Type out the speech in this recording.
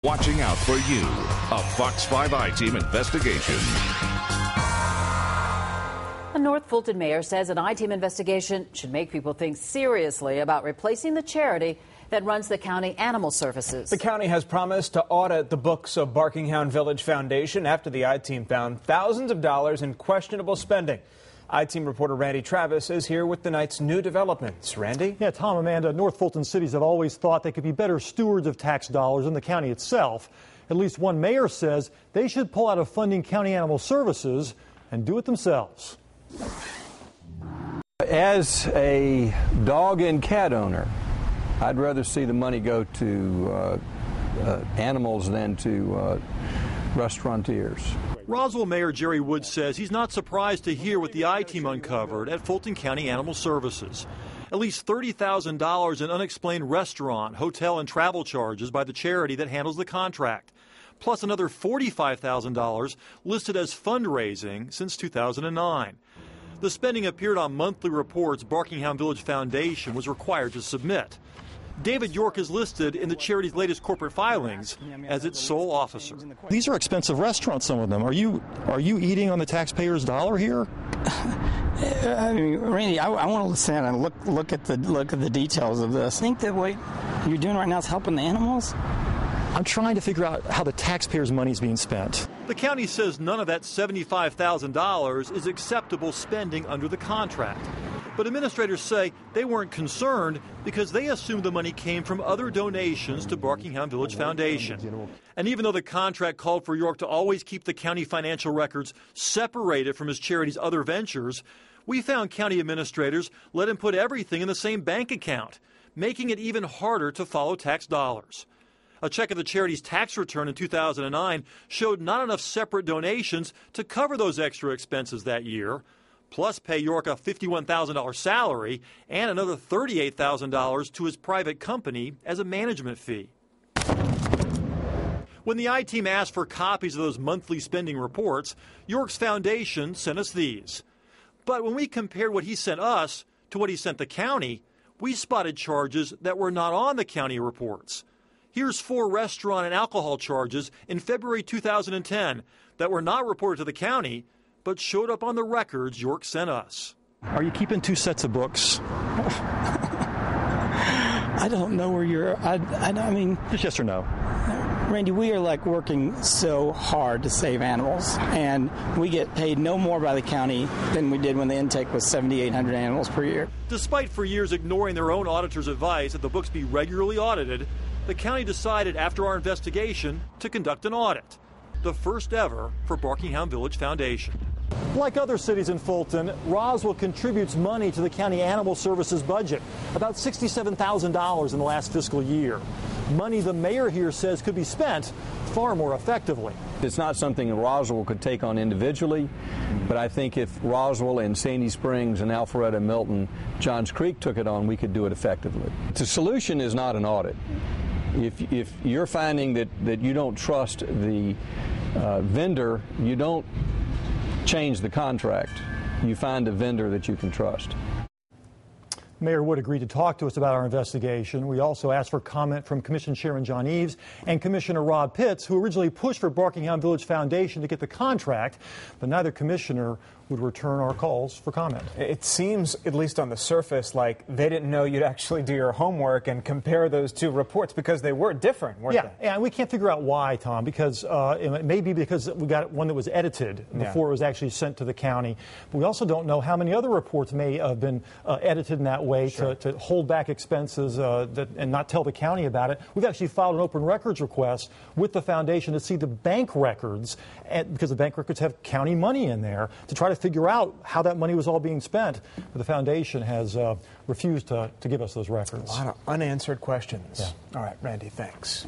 Watching out for you, a Fox 5 I-Team investigation. A North Fulton mayor says an I-Team investigation should make people think seriously about replacing the charity that runs the county animal services. The county has promised to audit the books of Barking Hound Village Foundation after the I-Team found thousands of dollars in questionable spending. I-Team reporter Randy Travis is here with the night's new developments. Randy? Yeah, Tom, Amanda, North Fulton cities have always thought they could be better stewards of tax dollars than the county itself. At least one mayor says they should pull out of funding county animal services and do it themselves. As a dog and cat owner, I'd rather see the money go to animals than to restaurateurs. Roswell Mayor Jerry Wood says he's not surprised to hear what the I-Team uncovered at Fulton County Animal Services. At least $30,000 in unexplained restaurant, hotel, and travel charges by the charity that handles the contract, plus another $45,000 listed as fundraising since 2009. The spending appeared on monthly reports Barking Hound Village Foundation was required to submit. David York is listed in the charity's latest corporate filings as its sole officer. These are expensive restaurants, some of them. Are you eating on the taxpayers' dollar here? I mean, Randy, I want to listen and look at the details of this. I think that what you're doing right now is helping the animals. I'm trying to figure out how the taxpayers' money is being spent. The county says none of that $75,000 is acceptable spending under the contract. But administrators say they weren't concerned because they assumed the money came from other donations to Barking Hound Village Foundation. And even though the contract called for York to always keep the county financial records separated from his charity's other ventures, we found county administrators let him put everything in the same bank account, making it even harder to follow tax dollars. A check of the charity's tax return in 2009 showed not enough separate donations to cover those extra expenses that year, plus pay York a $51,000 salary and another $38,000 to his private company as a management fee. When the I-Team asked for copies of those monthly spending reports, York's foundation sent us these. But when we compared what he sent us to what he sent the county, we spotted charges that were not on the county reports. Here's 4 restaurant and alcohol charges in February 2010 that were not reported to the county, but showed up on the records York sent us. Are you keeping 2 sets of books? I don't know where you're. I mean, just yes or no. Randy, we are like working so hard to save animals, and we get paid no more by the county than we did when the intake was 7,800 animals per year. Despite for years ignoring their own auditor's advice that the books be regularly audited, the county decided after our investigation to conduct an audit, the first ever for Barking Hound Village Foundation. Like other cities in Fulton, Roswell contributes money to the county animal services budget, about $67,000 in the last fiscal year. Money the mayor here says could be spent far more effectively. It's not something Roswell could take on individually, but I think if Roswell and Sandy Springs and Alpharetta, Milton, Johns Creek took it on, we could do it effectively. The solution is not an audit. If you're finding that you don't trust the vendor, you don't change the contract. You find a vendor that you can trust. Mayor Wood agreed to talk to us about our investigation. We also asked for comment from Commission Chairman John Eves and Commissioner Rob Pitts, who originally pushed for Barking Hound Village Foundation to get the contract, but neither commissioner would return our calls for comment. It seems, at least on the surface, like they didn't know you'd actually do your homework and compare those 2 reports because they were different, weren't they? Yeah, and we can't figure out why, Tom, because it may be because we got one that was edited before it was actually sent to the county. But we also don't know how many other reports may have been edited in that way to hold back expenses and not tell the county about it. We've actually filed an open records request with the foundation to see the bank records, because the bank records have county money in there, to try to figure out how that money was all being spent. But the foundation has refused to give us those records. A lot of unanswered questions. Yeah. All right, Randy, thanks.